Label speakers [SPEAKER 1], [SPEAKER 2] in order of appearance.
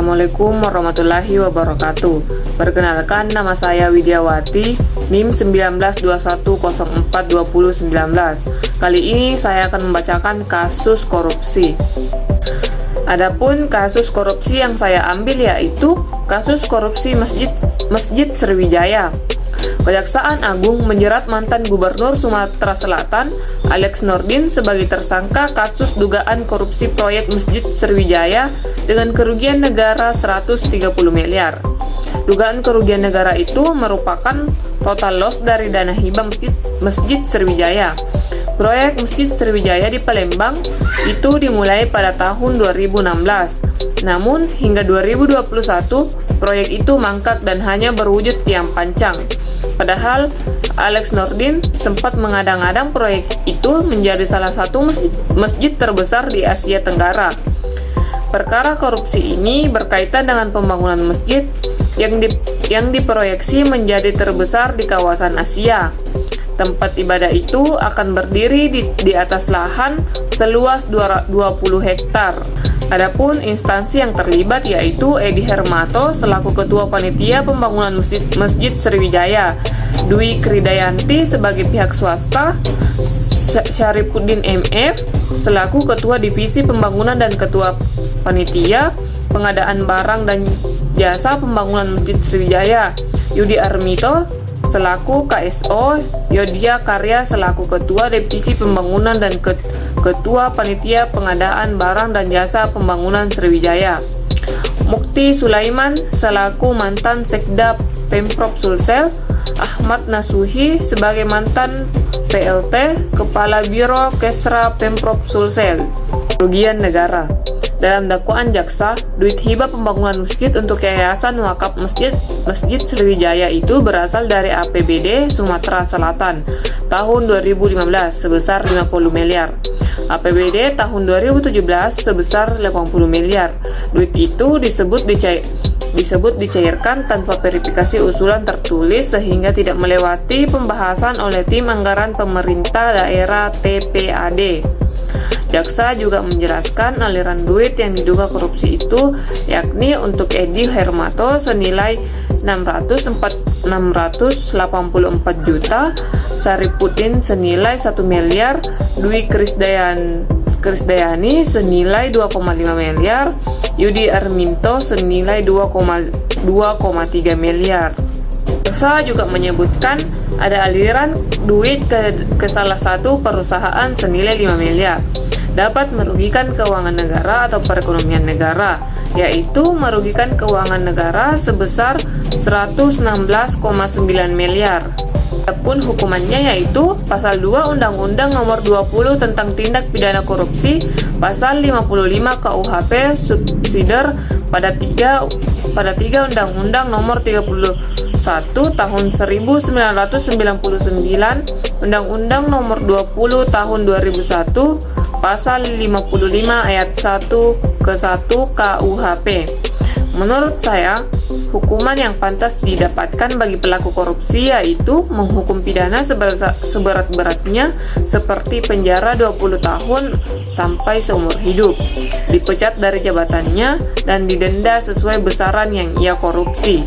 [SPEAKER 1] Assalamualaikum warahmatullahi wabarakatuh. Perkenalkan, nama saya Widiawati, NIM 1921042019. Kali ini saya akan membacakan kasus korupsi. Adapun kasus korupsi yang saya ambil yaitu kasus korupsi Masjid Sriwijaya. Kejaksaan Agung menjerat mantan Gubernur Sumatera Selatan, Alex Nurdin, sebagai tersangka kasus dugaan korupsi proyek Masjid Sriwijaya dengan kerugian negara 130 miliar. Dugaan kerugian negara itu merupakan total loss dari dana hibah Masjid Sriwijaya. Proyek Masjid Sriwijaya di Palembang itu dimulai pada tahun 2016. Namun, hingga 2021, proyek itu mangkrak dan hanya berwujud tiang pancang. Padahal, Alex Nurdin sempat mengadang-adang proyek itu menjadi salah satu masjid terbesar di Asia Tenggara. Perkara korupsi ini berkaitan dengan pembangunan masjid yang diproyeksi menjadi terbesar di kawasan Asia. Tempat ibadah itu akan berdiri di atas lahan seluas 20 hektar. Adapun instansi yang terlibat yaitu Edi Hermanto selaku Ketua Panitia Pembangunan Masjid Sriwijaya, Dwi Kridayanti sebagai pihak swasta, Syarifuddin MF selaku Ketua Divisi Pembangunan dan Ketua Panitia Pengadaan Barang dan Jasa Pembangunan Masjid Sriwijaya, Yudi Armito selaku KSO, Yodia Karya selaku Ketua Divisi Pembangunan dan Ketua Panitia Pengadaan Barang dan Jasa Pembangunan Sriwijaya, Mukti Sulaiman selaku mantan Sekda Pemprov Sulsel, Ahmad Nasuhi sebagai mantan PLT Kepala Biro Kesra Pemprov Sulsel. Kerugian negara. Dalam dakwaan jaksa, duit hibah pembangunan masjid untuk Yayasan Wakaf Masjid Sriwijaya itu berasal dari APBD Sumatera Selatan tahun 2015 sebesar 50 miliar. APBD tahun 2017 sebesar 80 miliar. Duit itu disebut dicairkan tanpa verifikasi usulan tertulis sehingga tidak melewati pembahasan oleh tim anggaran pemerintah daerah TPAD. Jaksa juga menjelaskan aliran duit yang diduga korupsi itu yakni untuk Edi Hermanto senilai 684 juta, Syarifuddin senilai 1 miliar, Dwi Krisdayani senilai 2,5 miliar, Yudi Arminto senilai 2,3 miliar. Jaksa juga menyebutkan ada aliran duit ke salah satu perusahaan senilai 5 miliar. Dapat merugikan keuangan negara atau perekonomian negara, yaitu merugikan keuangan negara sebesar 116,9 miliar. Adapun hukumannya yaitu Pasal 2 Undang-Undang Nomor 20 tentang Tindak Pidana Korupsi, Pasal 55 KUHP subsidiar pada 3 Undang-Undang Nomor 31 Tahun 1999, Undang-Undang Nomor 20 Tahun 2001, Pasal 55 ayat 1 ke 1 KUHP. Menurut saya, hukuman yang pantas didapatkan bagi pelaku korupsi yaitu menghukum pidana seberat-beratnya seperti penjara 20 tahun sampai seumur hidup, dipecat dari jabatannya, dan didenda sesuai besaran yang ia korupsi.